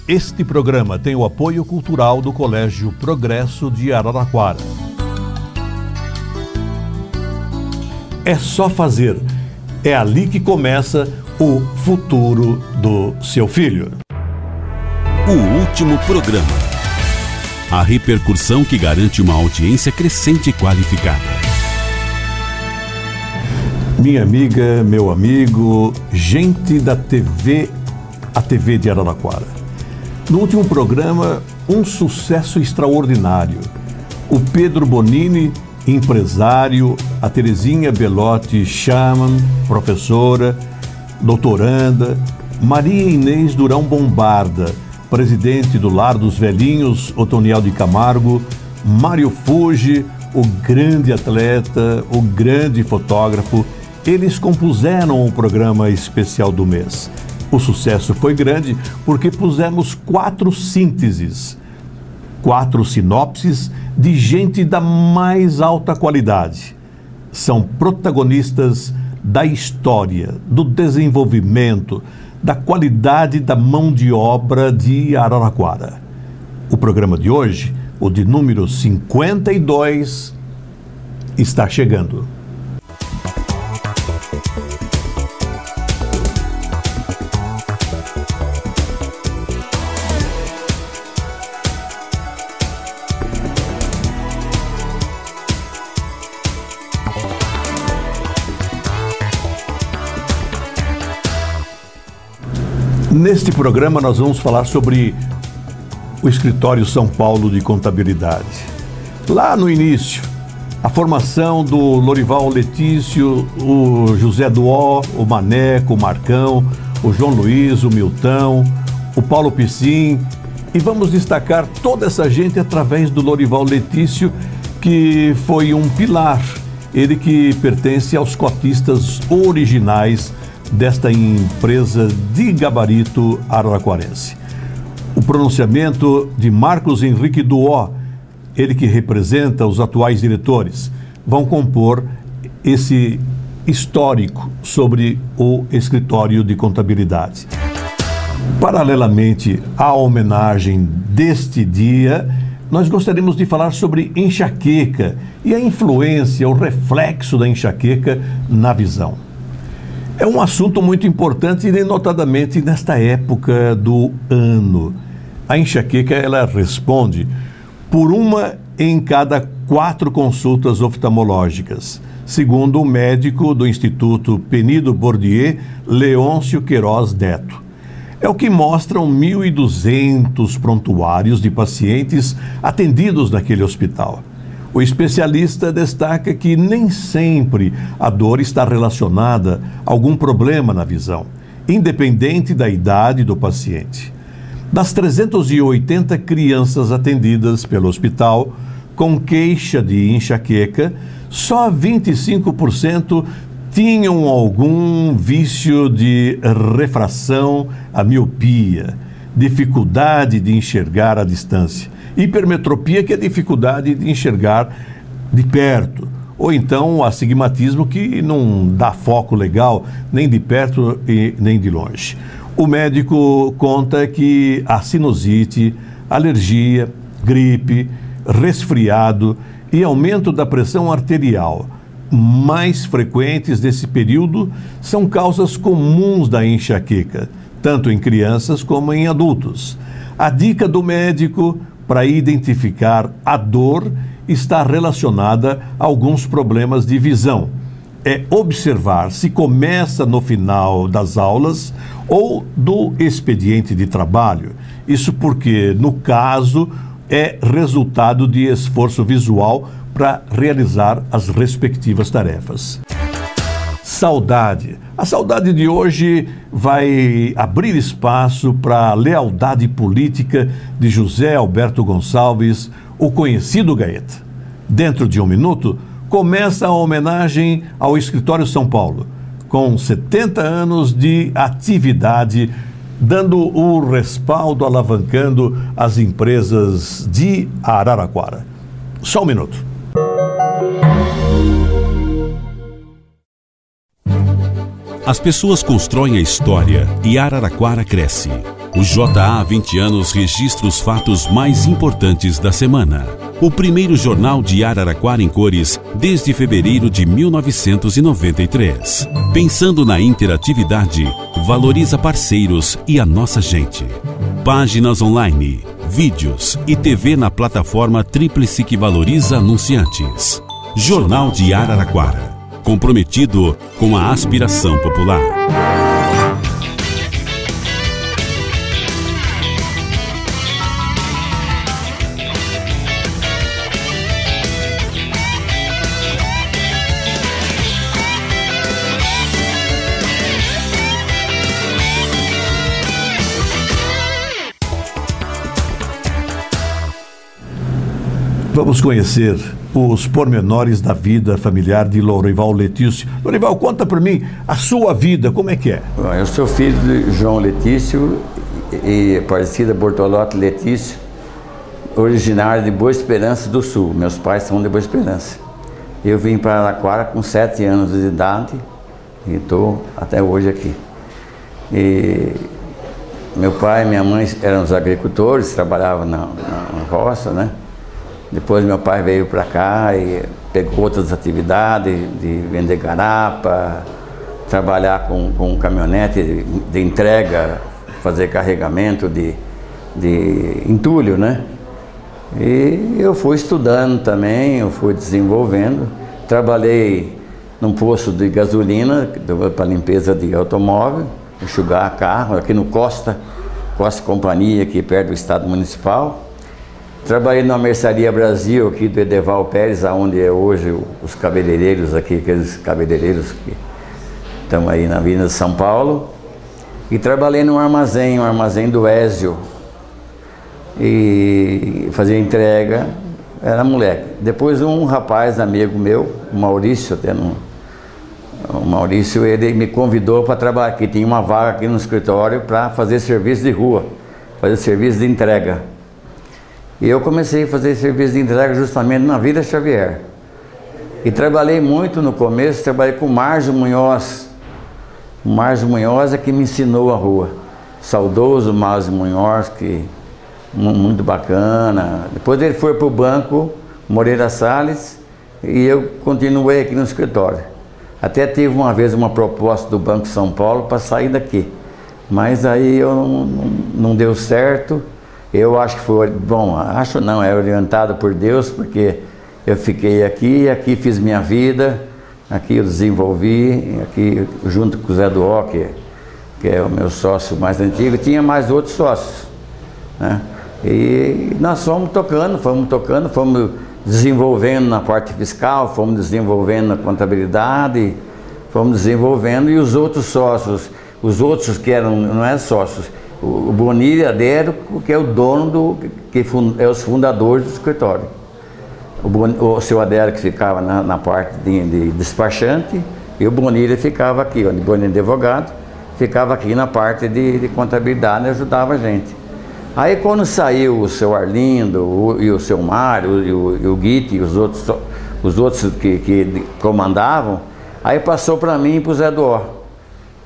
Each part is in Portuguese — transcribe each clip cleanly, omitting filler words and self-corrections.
Este programa tem o apoio cultural do Colégio Progresso de Araraquara. É só fazer. É ali que começa o futuro do seu filho. O último programa. A repercussão que garante uma audiência crescente e qualificada. Minha amiga, meu amigo, gente da TV, a TV de Araraquara. No último programa, um sucesso extraordinário. O Pedro Bonini, empresário, a Terezinha Belotti Schamann, professora, doutoranda, Maria Inês Durão Bombarda, presidente do Lar dos Velhinhos, Otoniel de Camargo, Mário Fuji, o grande atleta, o grande fotógrafo, eles compuseram o programa especial do mês. O sucesso foi grande porque pusemos 4 sínteses, 4 sinopses de gente da mais alta qualidade. São protagonistas da história, do desenvolvimento, da qualidade da mão de obra de Araraquara. O programa de hoje, o de número 52, está chegando. Neste programa nós vamos falar sobre o Escritório São Paulo de Contabilidade. Lá no início, a formação do Lorival Letício, o José Duó, o Maneco, o Marcão, o João Luiz, o Milton, o Paulo Piscin, e vamos destacar toda essa gente através do Lorival Letício, que foi um pilar, ele que pertence aos cotistas originais desta empresa de gabarito araraquarense. O pronunciamento de Marcos Henrique Duó, ele que representa os atuais diretores, vão compor esse histórico sobre o escritório de contabilidade. Paralelamente à homenagem deste dia, nós gostaríamos de falar sobre enxaqueca e a influência, o reflexo da enxaqueca na visão. É um assunto muito importante, notadamente nesta época do ano. A enxaqueca, ela responde por 1 em cada 4 consultas oftalmológicas, segundo o médico do Instituto Penido Bordier, Leôncio Queiroz Neto. É o que mostram 1.200 prontuários de pacientes atendidos naquele hospital. O especialista destaca que nem sempre a dor está relacionada a algum problema na visão, independente da idade do paciente. Das 380 crianças atendidas pelo hospital com queixa de enxaqueca, só 25% tinham algum vício de refração, a miopia, dificuldade de enxergar à distância. Hipermetropia, que é a dificuldade de enxergar de perto, ou então astigmatismo, que não dá foco legal, nem de perto e nem de longe. O médico conta que a sinusite, alergia, gripe, resfriado e aumento da pressão arterial, mais frequentes nesse período, são causas comuns da enxaqueca, tanto em crianças como em adultos. A dica do médico para identificar a dor está relacionada a alguns problemas de visão. É observar se começa no final das aulas ou do expediente de trabalho. Isso porque, no caso, é resultado de esforço visual para realizar as respectivas tarefas. Saudade. A saudade de hoje vai abrir espaço para a lealdade política de José Alberto Gonçalves, o conhecido Gaeta. Dentro de 1 minuto, começa a homenagem ao Escritório São Paulo, com 70 anos de atividade, dando o respaldo, alavancando as empresas de Araraquara. Só 1 minuto. As pessoas constroem a história e Araraquara cresce. O JA há 20 anos registra os fatos mais importantes da semana. O primeiro jornal de Araraquara em cores desde fevereiro de 1993. Pensando na interatividade, valoriza parceiros e a nossa gente. Páginas online, vídeos e TV na plataforma tríplice que valoriza anunciantes. Jornal de Araraquara, comprometido com a aspiração popular. Vamos conhecer os pormenores da vida familiar de Lorival Letício. Lorival, conta para mim a sua vida, como é que é? Eu sou filho de João Letício e Aparecida Bortolotti Letício, originário de Boa Esperança do Sul. Meus pais são de Boa Esperança. Eu vim para Araraquara com 7 anos de idade e estou até hoje aqui. E meu pai e minha mãe eram os agricultores, trabalhavam na roça, né? Depois meu pai veio para cá e pegou outras atividades de vender garapa, trabalhar com caminhonete de entrega, fazer carregamento de entulho, né? E eu fui estudando também, eu fui desenvolvendo. Trabalhei num posto de gasolina para limpeza de automóvel, enxugar carro, aqui no Costa Companhia, aqui perto do Estado Municipal. Trabalhei na Mercearia Brasil, aqui do Edeval Pérez, onde é hoje os cabeleireiros aqui, aqueles cabeleireiros que estão aí na Avenida de São Paulo. E trabalhei no armazém, o armazém do Ézio, e fazia entrega, era moleque. Depois um rapaz, amigo meu, o Maurício, ele me convidou para trabalhar, que tinha uma vaga aqui no escritório para fazer serviço de rua, fazer serviço de entrega. E eu comecei a fazer serviço de entrega justamente na Vila Xavier. E trabalhei muito no começo, trabalhei com o Márcio Munhoz. O Márcio Munhoz é que me ensinou a rua. Saudoso Márcio Munhoz, que muito bacana. Depois ele foi para o Banco Moreira Salles e eu continuei aqui no escritório. Até tive uma vez uma proposta do Banco São Paulo para sair daqui. Mas aí não deu certo. Eu acho que foi, bom, acho não, é orientado por Deus, porque eu fiquei aqui fiz minha vida, aqui eu desenvolvi, aqui junto com o Zé Duó, que é o meu sócio mais antigo, tinha mais outros sócios, né? E nós fomos tocando, fomos desenvolvendo na parte fiscal, fomos desenvolvendo na contabilidade, fomos desenvolvendo, e os outros sócios, os outros que eram, não eram sócios, o Bonilha Adérico, que é o dono é os fundadores do escritório. O seu Adérico ficava na parte de despachante e o Bonilha ficava aqui, o Bonilha advogado, ficava aqui na parte de contabilidade e ajudava a gente. Aí quando saiu o seu Arlindo e o seu Mário e o Guite e os outros que comandavam, aí passou para mim e para o Zé Duó.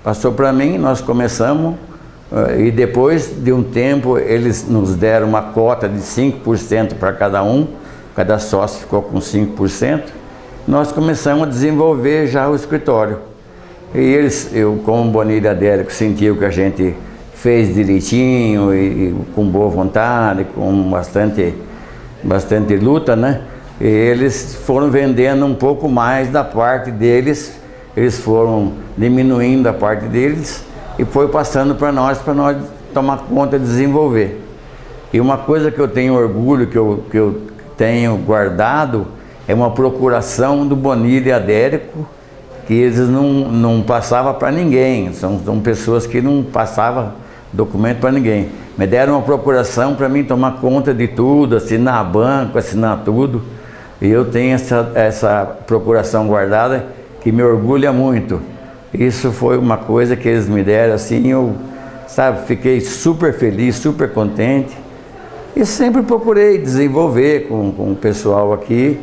Passou para mim, nós começamos. E depois de um tempo eles nos deram uma cota de 5% para cada um, cada sócio ficou com 5%. Nós começamos a desenvolver já o escritório. E eu como Bonilha Adérico, sentiu que a gente fez direitinho e com boa vontade, com bastante luta, né? E eles foram vendendo um pouco mais da parte deles, eles foram diminuindo a parte deles, e foi passando para nós tomar conta de desenvolver. E uma coisa que eu tenho orgulho, que eu tenho guardado, é uma procuração do Bonilha Adérico, que eles não passavam para ninguém, são pessoas que não passavam documento para ninguém. Me deram uma procuração para mim tomar conta de tudo, assinar banco, assinar tudo. E eu tenho essa procuração guardada que me orgulha muito. Isso foi uma coisa que eles me deram, assim, eu, fiquei super feliz, super contente. E sempre procurei desenvolver com o pessoal aqui.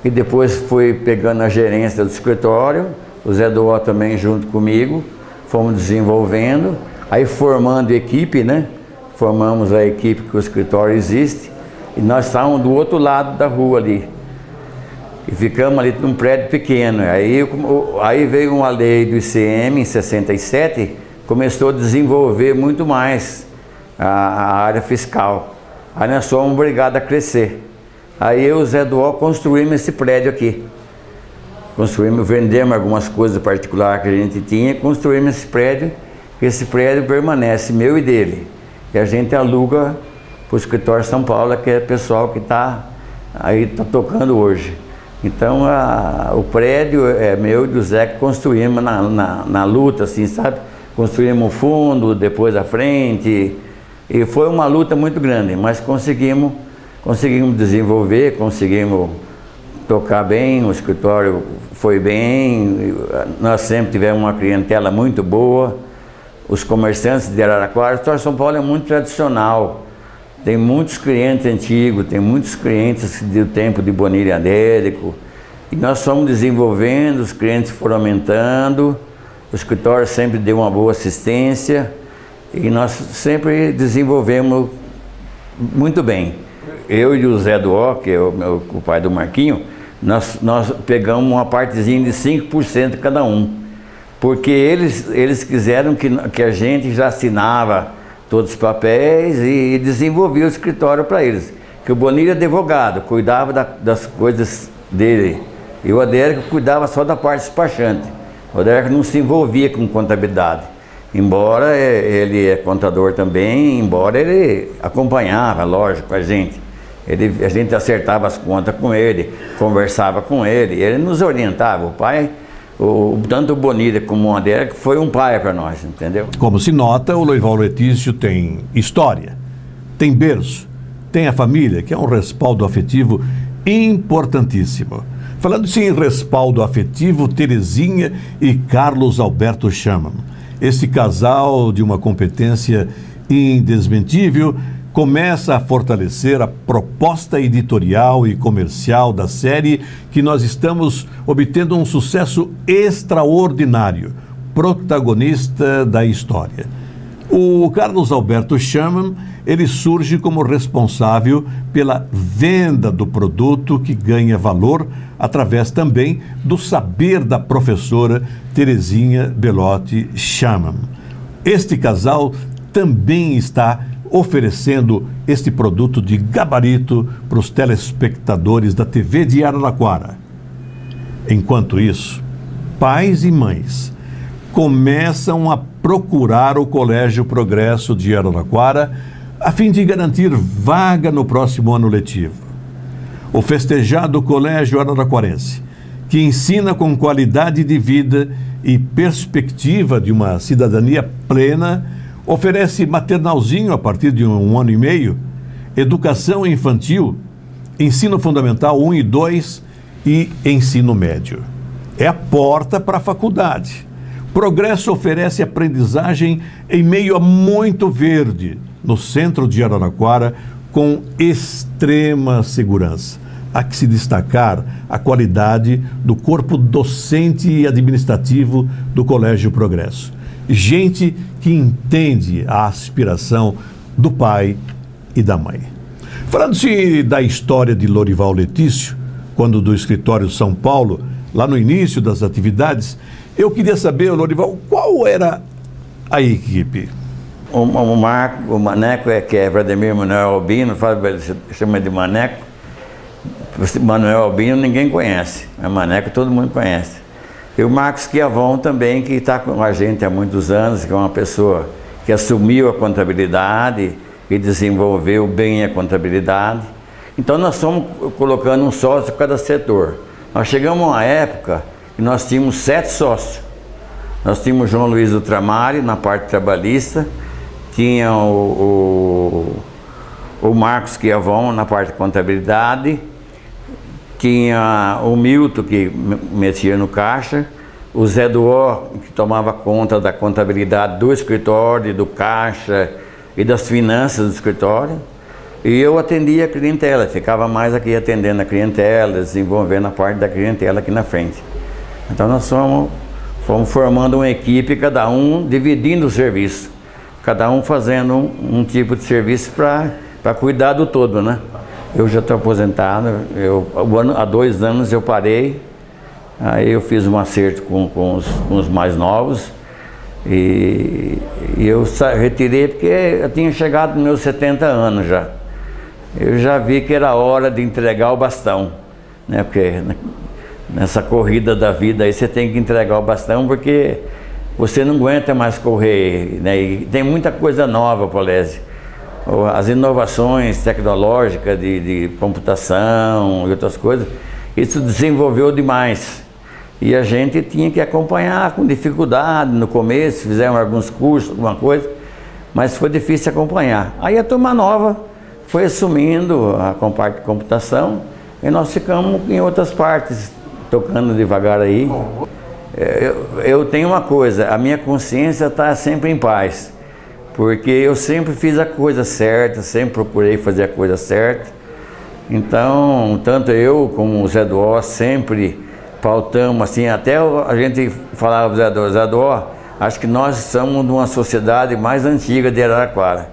E depois fui pegando a gerência do escritório, o Zé Duó também junto comigo, fomos desenvolvendo, aí formando equipe, né? formamos a equipe que o escritório existe, e nós estávamos do outro lado da rua ali. E ficamos ali num prédio pequeno. Aí veio uma lei do ICM em 67, começou a desenvolver muito mais a área fiscal. Aí nós fomos obrigados a crescer. Aí eu e o Zé Duó construímos esse prédio aqui. Vendemos algumas coisas particulares que a gente tinha, construímos esse prédio. Esse prédio permanece meu e dele. E a gente aluga para o escritório São Paulo, que é o pessoal que está tocando hoje. Então o prédio é meu e do Zé, que construímos na luta, assim, sabe? Construímos o fundo, depois a frente, e foi uma luta muito grande, mas conseguimos desenvolver, conseguimos tocar bem, o escritório foi bem, nós sempre tivemos uma clientela muito boa, os comerciantes de Araraquara. O escritório São Paulo é muito tradicional, tem muitos clientes antigos, tem muitos clientes do tempo de Bonilha e Adérico, e nós fomos desenvolvendo, os clientes foram aumentando, o escritório sempre deu uma boa assistência, e nós sempre desenvolvemos muito bem. Eu e o Zé Duó, que é o pai do Marquinho, nós pegamos uma partezinha de 5% cada um, porque eles quiseram que a gente já assinava todos os papéis e desenvolvia o escritório para eles. Que o Bonilha, advogado, cuidava das coisas dele, e o Adérico cuidava só da parte despachante. O Adérico não se envolvia com contabilidade, embora ele é contador também, embora ele acompanhava, lógico, a gente. A gente acertava as contas com ele, conversava com ele nos orientava. O pai, tanto o Bonilha como o Adérico, foi um pai para nós, entendeu? Como se nota, o Lorival Letício tem história, tem berço, tem a família, que é um respaldo afetivo importantíssimo. Falando-se em respaldo afetivo, Terezinha e Carlos Alberto Schamann. Esse casal de uma competência indesmentível começa a fortalecer a proposta editorial e comercial da série, que nós estamos obtendo um sucesso extraordinário, protagonista da história. O Carlos Alberto Schamann, ele surge como responsável pela venda do produto, que ganha valor através também do saber da professora Terezinha Belotti Schamann. Este casal também está oferecendo este produto de gabarito para os telespectadores da TV de Araraquara. Enquanto isso, pais e mães começam a procurar o Colégio Progresso de Araraquara a fim de garantir vaga no próximo ano letivo. O festejado Colégio Araraquarense, que ensina com qualidade de vida e perspectiva de uma cidadania plena, oferece maternalzinho a partir de 1 ano e meio, educação infantil, ensino fundamental 1 e 2 e ensino médio. É a porta para a faculdade. Progresso oferece aprendizagem em meio a muito verde, no centro de Araraquara, com extrema segurança. Há que se destacar a qualidade do corpo docente e administrativo do Colégio Progresso. Gente que entende a aspiração do pai e da mãe. Falando-se da história de Lorival Letício, quando do escritório São Paulo, lá no início das atividades, eu queria saber, Lorival, qual era a equipe? O Maneco, que é Vladimir Manuel Albino, chama de Maneco. Manuel Albino ninguém conhece, mas Maneco todo mundo conhece. E o Marcos Schiavon também, que está com a gente há muitos anos, que é uma pessoa que assumiu a contabilidade e desenvolveu bem a contabilidade. Então nós fomos colocando um sócio para cada setor. Nós chegamos a uma época que nós tínhamos 7 sócios. Nós tínhamos o João Luiz Ultramari na parte trabalhista, tinha o Marcos Schiavon na parte de contabilidade, tinha o Milton, que mexia no caixa, o Zé Duó, que tomava conta da contabilidade do escritório, do caixa e das finanças do escritório, e eu atendia a clientela, ficava mais aqui atendendo a clientela, desenvolvendo a parte da clientela aqui na frente. Então nós fomos formando uma equipe, cada um dividindo o serviço. cada um fazendo um tipo de serviço para cuidar do todo, né? Eu já estou aposentado, há 2 anos eu parei, aí eu fiz um acerto com os mais novos e eu retirei porque eu tinha chegado nos meus 70 anos já. Eu já vi que era hora de entregar o bastão, né? Porque nessa corrida da vida aí você tem que entregar o bastão porque você não aguenta mais correr, né? E tem muita coisa nova, Polese. As inovações tecnológicas de computação e outras coisas, isso desenvolveu demais. E a gente tinha que acompanhar com dificuldade no começo, fizemos alguns cursos, alguma coisa, mas foi difícil acompanhar. Aí a turma nova foi assumindo a parte de computação e nós ficamos em outras partes, tocando devagar aí. Eu tenho uma coisa, a minha consciência está sempre em paz. Porque eu sempre fiz a coisa certa, sempre procurei fazer a coisa certa. Então, tanto eu como o Zé Dó sempre pautamos, assim, até a gente falava pro Zé Dó, acho que nós somos de uma sociedade mais antiga de Araraquara.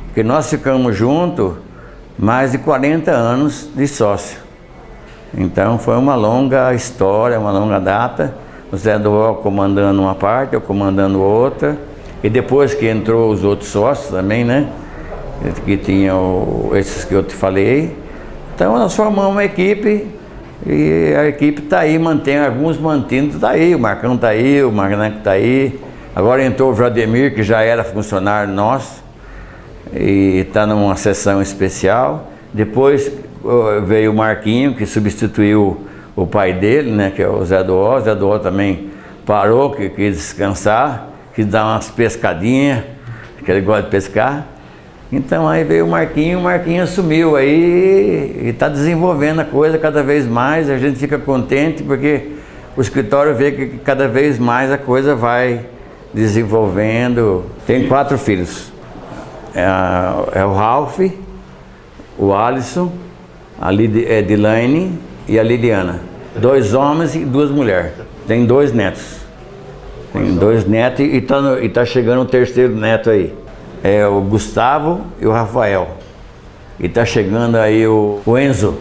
Porque nós ficamos juntos mais de 40 anos de sócio. Então foi uma longa história, uma longa data. O Zé Dó comandando uma parte, eu comandando outra. E depois que entrou os outros sócios também, né? Que tinham esses que eu te falei. Então nós formamos uma equipe e a equipe está aí, alguns mantendo, está aí, o Marcão está aí, o Marnac está aí. Agora entrou o Vladimir, que já era funcionário nosso e está numa sessão especial. Depois veio o Marquinho, que substituiu o pai dele, né? Que é o Zé Dó. O Zé Dó também parou, que quis descansar. Quis dar umas pescadinhas, que ele gosta de pescar. Então aí veio o Marquinho assumiu aí e está desenvolvendo a coisa cada vez mais. A gente fica contente porque o escritório vê que cada vez mais a coisa vai desenvolvendo. Tem 4 filhos. É o Ralph, o Alisson, a Edilane e a Liliana. 2 homens e 2 mulheres. Tem 2 netos. Tem 2 netos e tá chegando o 3º neto aí. É o Gustavo e o Rafael. E tá chegando aí o Enzo.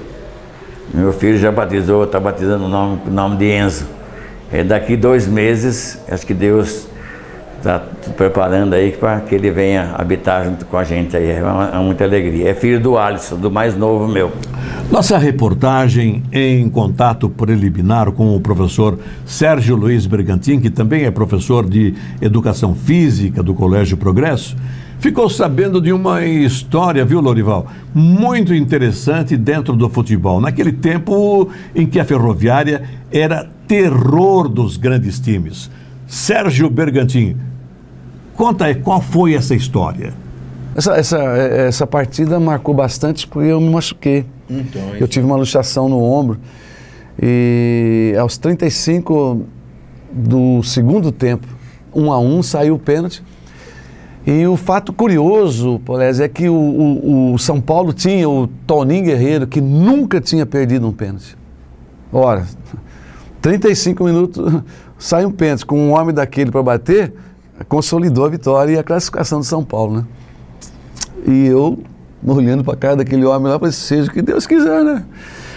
Meu filho já batizou, tá batizando o nome de Enzo. Daqui 2 meses, acho que Deus está preparando aí para que ele venha habitar junto com a gente aí. É muita alegria. É filho do Alisson, do mais novo meu. Nossa reportagem em contato preliminar com o professor Sérgio Luiz Bergantin, que também é professor de Educação Física do Colégio Progresso, ficou sabendo de uma história, viu, Lorival, muito interessante dentro do futebol. Naquele tempo em que a Ferroviária era terror dos grandes times. Sérgio Bergantin, conta aí qual foi essa história. Essa partida marcou bastante porque eu me machuquei. Então, eu tive uma luxação no ombro e aos 35 do segundo tempo, 1-1, saiu o pênalti. E o fato curioso, Polese, é que o São Paulo tinha o Toninho Guerreiro, que nunca tinha perdido um pênalti. Ora, 35 minutos, sai um pênalti com um homem daquele para bater, consolidou a vitória e a classificação do São Paulo, né? E eu, olhando para a cara daquele homem lá, falei, seja o que Deus quiser, né?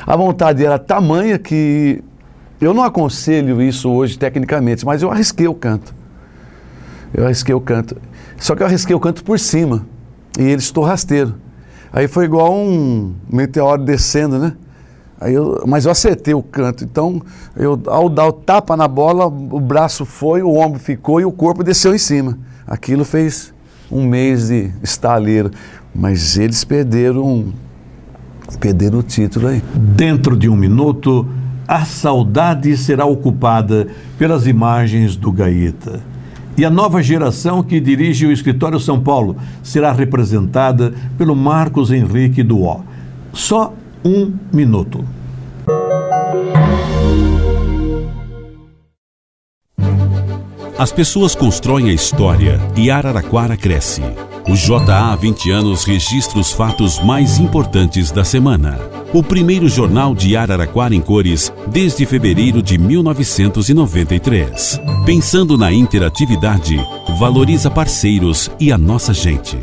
A vontade era tamanha que eu não aconselho isso hoje tecnicamente, mas eu arrisquei o canto. Só que eu arrisquei o canto por cima e ele estou rasteiro. Aí foi igual um meteoro descendo, né? Mas eu acertei o canto. Então, ao dar o tapa na bola, o braço foi, o ombro ficou e o corpo desceu em cima. Aquilo fez 1 mês de estaleiro. Mas eles perderam o título aí. Dentro de 1 minuto, a saudade será ocupada pelas imagens do Gaeta. E a nova geração que dirige o Escritório São Paulo será representada pelo Marcos Henrique Duó. Só 1 minuto. As pessoas constroem a história e Araraquara cresce. O JA 20 anos registra os fatos mais importantes da semana. O primeiro jornal de Araraquara em cores desde fevereiro de 1993. Pensando na interatividade, valoriza parceiros e a nossa gente.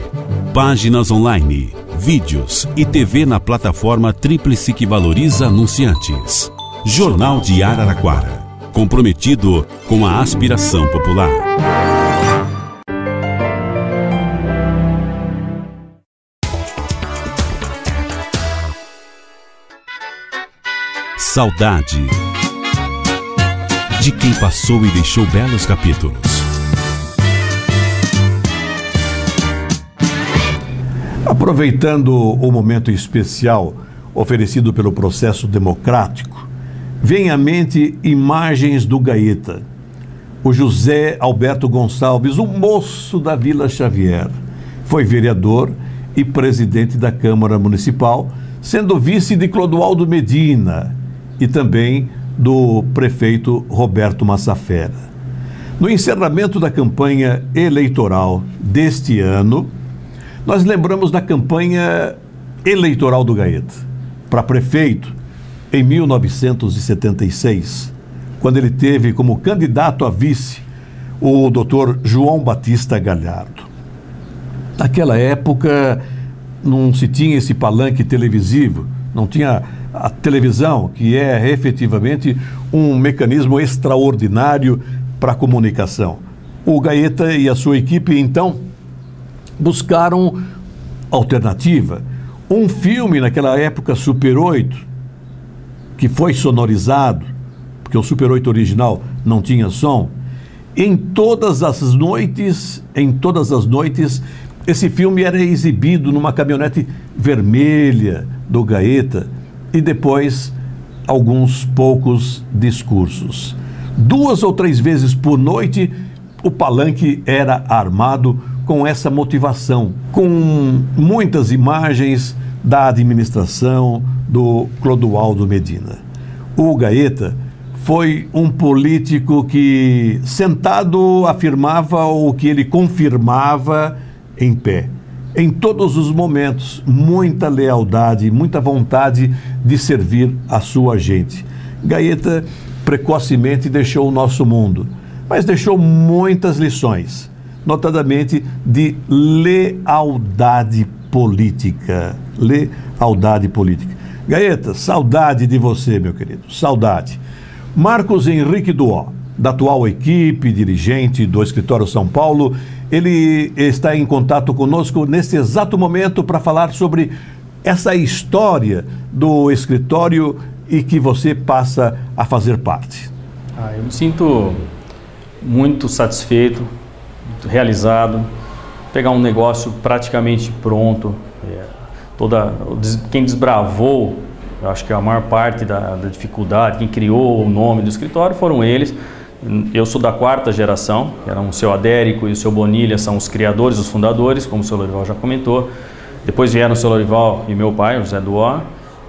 Páginas online, vídeos e TV na plataforma tríplice que valoriza anunciantes. Jornal de Araraquara, comprometido com a aspiração popular. Saudade de quem passou e deixou belos capítulos. Aproveitando o momento especial oferecido pelo processo democrático, vem à mente imagens do Gaeta, o José Alberto Gonçalves, o moço da Vila Xavier. Foi vereador e presidente da Câmara Municipal, sendo vice de Clodoaldo Medina e também do prefeito Roberto Massafera. No encerramento da campanha eleitoral deste ano, nós lembramos da campanha eleitoral do Gaeta para prefeito em 1976, quando ele teve como candidato a vice o Dr. João Batista Galhardo. Naquela época não se tinha esse palanque televisivo, não tinha a televisão, que é efetivamente um mecanismo extraordinário para a comunicação. O Gaeta e a sua equipe, então, buscaram alternativa. Um filme naquela época, Super 8, que foi sonorizado, porque o Super 8 original não tinha som. Em todas as noites, esse filme era exibido numa caminhonete vermelha do Gaeta e depois alguns poucos discursos. 2 ou 3 vezes por noite, o palanque era armado com essa motivação, com muitas imagens da administração do Clodoaldo Medina. O Gaeta foi um político que, sentado, afirmava o que ele confirmava em pé. Em todos os momentos, muita lealdade, muita vontade de servir a sua gente. Gaeta precocemente deixou o nosso mundo, mas deixou muitas lições, notadamente de lealdade política. Lealdade política. Gaeta, saudade de você, meu querido, saudade. Marcos Henrique Duó, da atual equipe, dirigente do Escritório São Paulo, ele está em contato conosco nesse exato momento para falar sobre essa história do escritório e que você passa a fazer parte. Eu me sinto muito satisfeito, muito realizado, pegar um negócio praticamente pronto. Quem desbravou, eu acho que a maior parte da dificuldade, quem criou o nome do escritório foram eles. Eu sou da 4ª geração, que eram o seu Adérico e o seu Bonilha, são os criadores, os fundadores, como o seu Lorival já comentou. Depois vieram o seu Lorival e meu pai, o José Duó,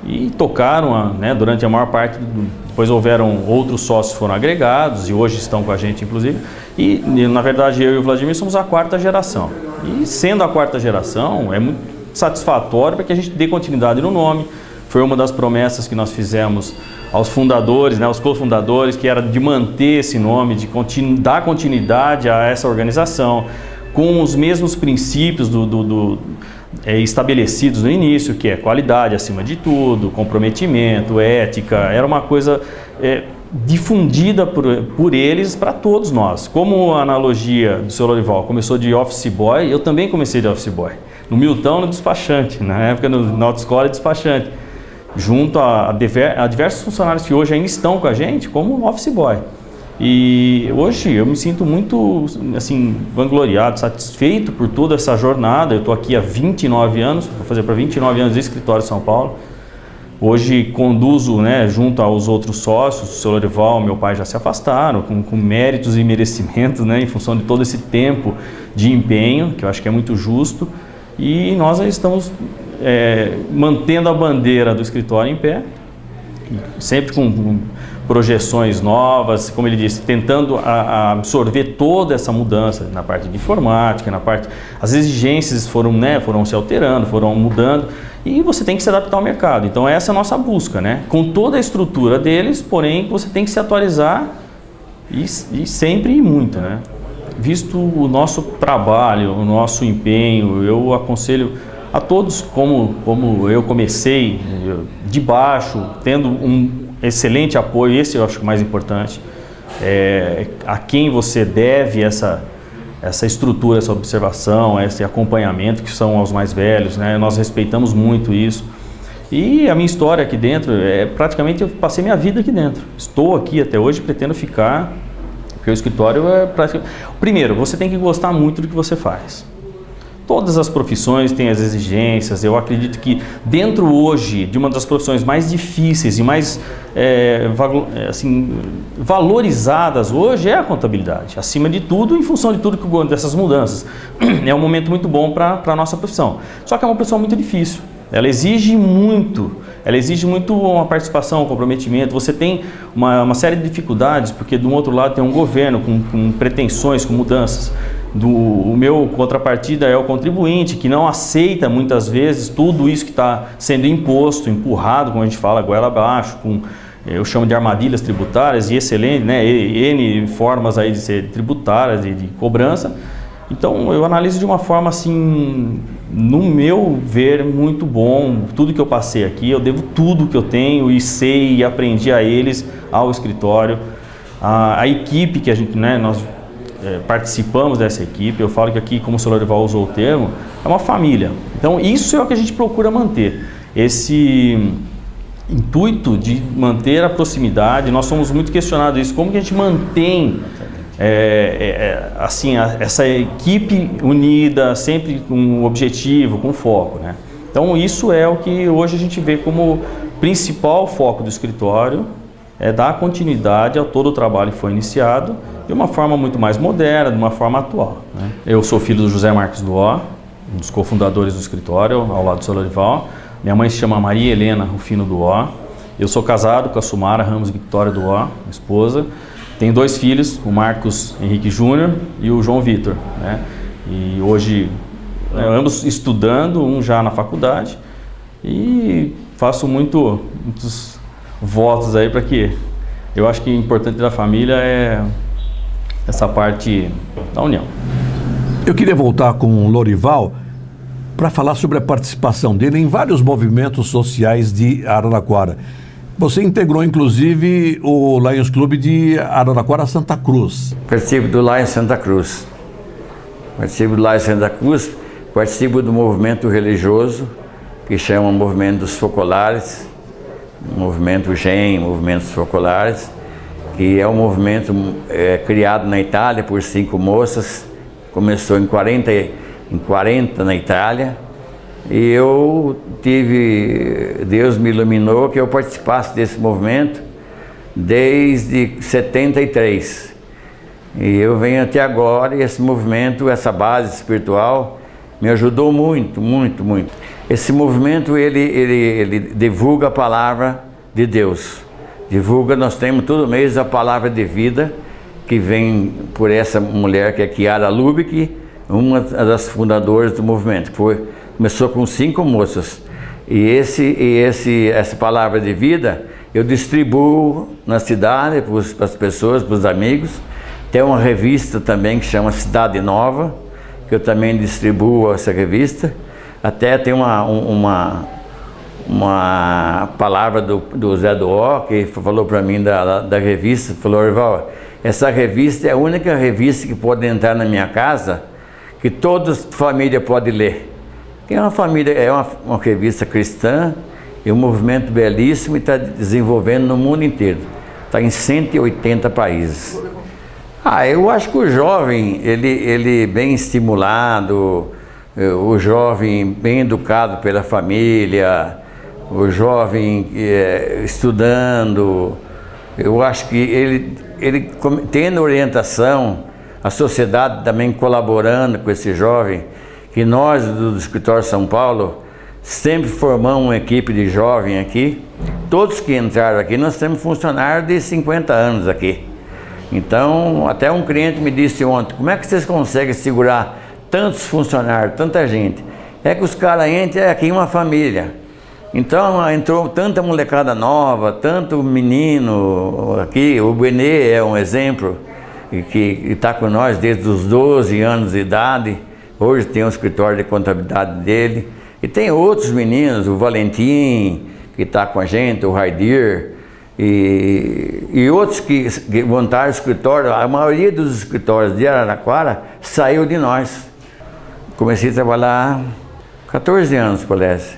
e tocaram durante a maior parte. Depois houveram outros sócios que foram agregados e hoje estão com a gente, inclusive. E, na verdade, eu e o Vladimir somos a 4ª geração. E, sendo a 4ª geração, é muito satisfatório para que a gente dê continuidade no nome. Foi uma das promessas que nós fizemos aos fundadores, aos cofundadores, que era de manter esse nome, de dar continuidade a essa organização, com os mesmos princípios estabelecidos no início, que é qualidade acima de tudo, comprometimento, ética. Era uma coisa difundida por eles para todos nós. Como a analogia do seu Lorival começou de office boy, eu também comecei de office boy. No Milton, no despachante, na época na autoescola, despachante, junto a diversos funcionários que hoje ainda estão com a gente como office boy. E hoje eu me sinto muito vangloriado, satisfeito por toda essa jornada. Eu estou aqui há 29 anos, vou fazer para 29 anos de escritório em São Paulo. Hoje conduzo, junto aos outros sócios, o seu Lorival, meu pai já se afastaram, com méritos e merecimentos, em função de todo esse tempo de empenho, que eu acho que é muito justo. E nós estamos mantendo a bandeira do escritório em pé sempre com projeções novas, como ele disse, tentando absorver toda essa mudança na parte de informática, as exigências foram se alterando, foram mudando, e você tem que se adaptar ao mercado. Então essa é a nossa busca, né? Com toda a estrutura deles, porém você tem que se atualizar e sempre e muito, né? Visto o nosso trabalho, o nosso empenho, eu aconselho a todos, como eu comecei, de baixo, tendo um excelente apoio, esse eu acho que é o mais importante, a quem você deve essa estrutura, essa observação, esse acompanhamento, que são os mais velhos, né? Nós respeitamos muito isso. E a minha história aqui dentro, praticamente eu passei minha vida aqui dentro. Estou aqui até hoje, pretendo ficar, porque o escritório é praticamente... Primeiro, você tem que gostar muito do que você faz. Todas as profissões têm as exigências. Eu acredito que dentro hoje de uma das profissões mais difíceis e mais valorizadas hoje é a contabilidade. Acima de tudo, em função de tudo dessas mudanças. É um momento muito bom para a nossa profissão. Só que é uma profissão muito difícil. Ela exige muito uma participação, um comprometimento. Você tem uma série de dificuldades, porque do outro lado tem um governo com pretensões, com mudanças. O meu contrapartida é o contribuinte, que não aceita muitas vezes tudo isso que está sendo imposto, empurrado, como a gente fala, goela abaixo, eu chamo de armadilhas tributárias, e excelente, né? N formas aí de ser tributárias e de cobrança. Então eu analiso de uma forma assim, no meu ver, muito bom. Tudo que eu passei aqui, eu devo tudo que eu tenho e sei e aprendi a eles, ao escritório, a equipe que a gente, né, nós participamos dessa equipe. Eu falo que aqui, como o senhor Lorival usou o termo, é uma família. Então isso é o que a gente procura manter, esse intuito de manter a proximidade. Nós somos muito questionados isso, como que a gente mantém essa equipe unida, sempre com um objetivo, com foco, né? Então isso é o que hoje a gente vê como principal foco do escritório, é dar continuidade a todo o trabalho que foi iniciado de uma forma muito mais moderna, de uma forma atual, né? Eu sou filho do José Marques Duó, um dos cofundadores do escritório, ao lado do seu Lorival. Minha mãe se chama Maria Helena Rufino Duó. Eu sou casado com a Sumara Ramos Victória Duó, minha esposa. Tenho 2 filhos, o Marcos Henrique Júnior e o João Vitor, né? E hoje, ambos estudando, um já na faculdade, e faço muitos votos aí para que... Eu acho que o importante da família é essa parte da união. Eu queria voltar com o Lorival para falar sobre a participação dele em vários movimentos sociais de Araraquara. Você integrou, inclusive, o Lions Club de Araraquara Santa Cruz. Participo do Lions Santa Cruz. Participo do movimento religioso, que chama Movimento dos Focolares, movimento GEM, Movimentos Focolares, que é um movimento criado na Itália por 5 moças. Começou em 40 na Itália. E Deus me iluminou que eu participasse desse movimento desde 73. E eu venho até agora, e esse movimento, essa base espiritual, me ajudou muito, muito, muito. Esse movimento, ele divulga a palavra de Deus. Nós temos todo mês a palavra de vida, que vem por essa mulher que é Chiara Lubick, uma das fundadoras do movimento. Começou com 5 moças. E essa palavra de vida eu distribuo na cidade para as pessoas, para os amigos. Tem uma revista também que chama Cidade Nova, que eu também distribuo essa revista. Até tem uma palavra do Zé Duó, que falou para mim da revista, falou: Lorival, essa revista é a única revista que pode entrar na minha casa, que toda família pode ler. É uma revista cristã, é um movimento belíssimo e está desenvolvendo no mundo inteiro. Está em 180 países. Eu acho que o jovem, ele bem estimulado, o jovem bem educado pela família, o jovem estudando, eu acho que ele tendo orientação, a sociedade também colaborando com esse jovem, que nós do Escritório São Paulo sempre formamos uma equipe de jovens aqui. Todos que entraram aqui, nós temos funcionários de 50 anos aqui. Então, até um cliente me disse ontem, como é que vocês conseguem segurar tantos funcionários, tanta gente? É que os caras entram aqui em uma família. Então, entrou tanta molecada nova, tanto menino aqui. O Benê é um exemplo, que está com nós desde os 12 anos de idade. Hoje tem um escritório de contabilidade dele. E tem outros meninos, o Valentim, que está com a gente, o Raidir, e outros que montaram o escritório. A maioria dos escritórios de Araraquara saiu de nós. Comecei a trabalhar há 14 anos, parece.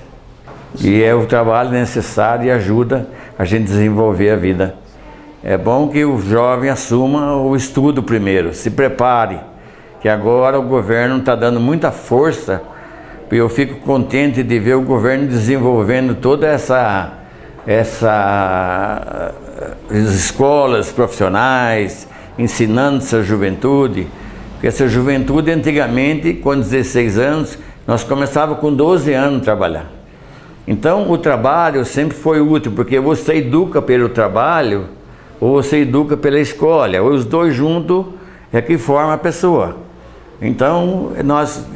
E é o trabalho necessário e ajuda a gente desenvolver a vida. É bom que o jovem assuma o estudo primeiro, se prepare, que agora o governo está dando muita força. E eu fico contente de ver o governo desenvolvendo toda essas escolas profissionais, ensinando essa juventude. Porque essa juventude, antigamente, com 16 anos, nós começávamos com 12 anos a trabalhar. Então, o trabalho sempre foi útil, porque você educa pelo trabalho, ou você educa pela escola, ou os dois juntos é que formam a pessoa. Então, nós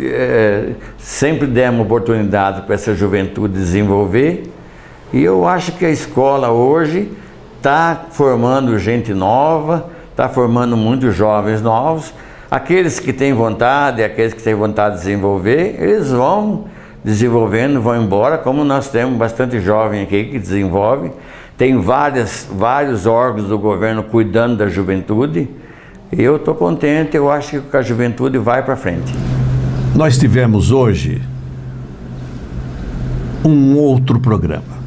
sempre demos oportunidade para essa juventude desenvolver, e eu acho que a escola hoje está formando gente nova, está formando muitos jovens novos. Aqueles que têm vontade, aqueles que têm vontade de desenvolver, eles vão desenvolvendo, vão embora, como nós temos bastante jovem aqui que desenvolve. Tem vários órgãos do governo cuidando da juventude. Eu estou contente, eu acho que a juventude vai para frente. Nós tivemos hoje um outro programa.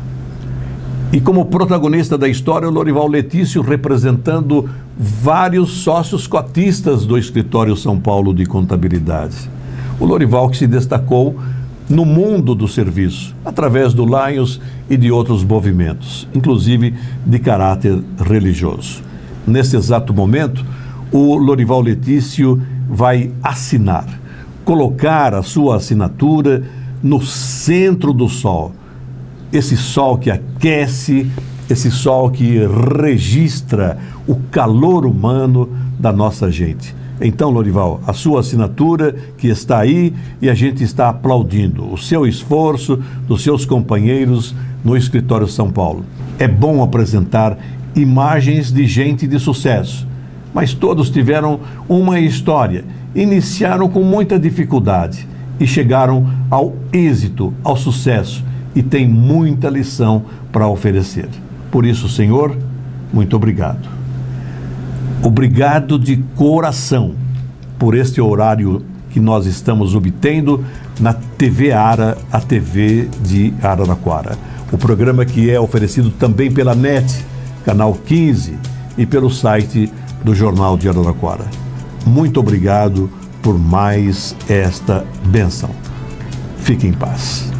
E como protagonista da história, o Lorival Letício representando vários sócios cotistas do Escritório São Paulo de Contabilidade. O Lorival que se destacou no mundo do serviço, através do Lions e de outros movimentos, inclusive de caráter religioso. Nesse exato momento, o Lorival Letício vai assinar, colocar a sua assinatura no centro do sol. Esse sol que aquece, esse sol que registra o calor humano da nossa gente. Então, Lorival, a sua assinatura que está aí e a gente está aplaudindo o seu esforço, dos seus companheiros no Escritório São Paulo. É bom apresentar imagens de gente de sucesso, mas todos tiveram uma história, iniciaram com muita dificuldade e chegaram ao êxito, ao sucesso, e tem muita lição para oferecer. Por isso, Senhor, muito obrigado. Obrigado de coração por este horário que nós estamos obtendo na TV Ara, a TV de Araraquara. O programa que é oferecido também pela NET, canal 15, e pelo site do Jornal de Araraquara. Muito obrigado por mais esta bênção. Fique em paz.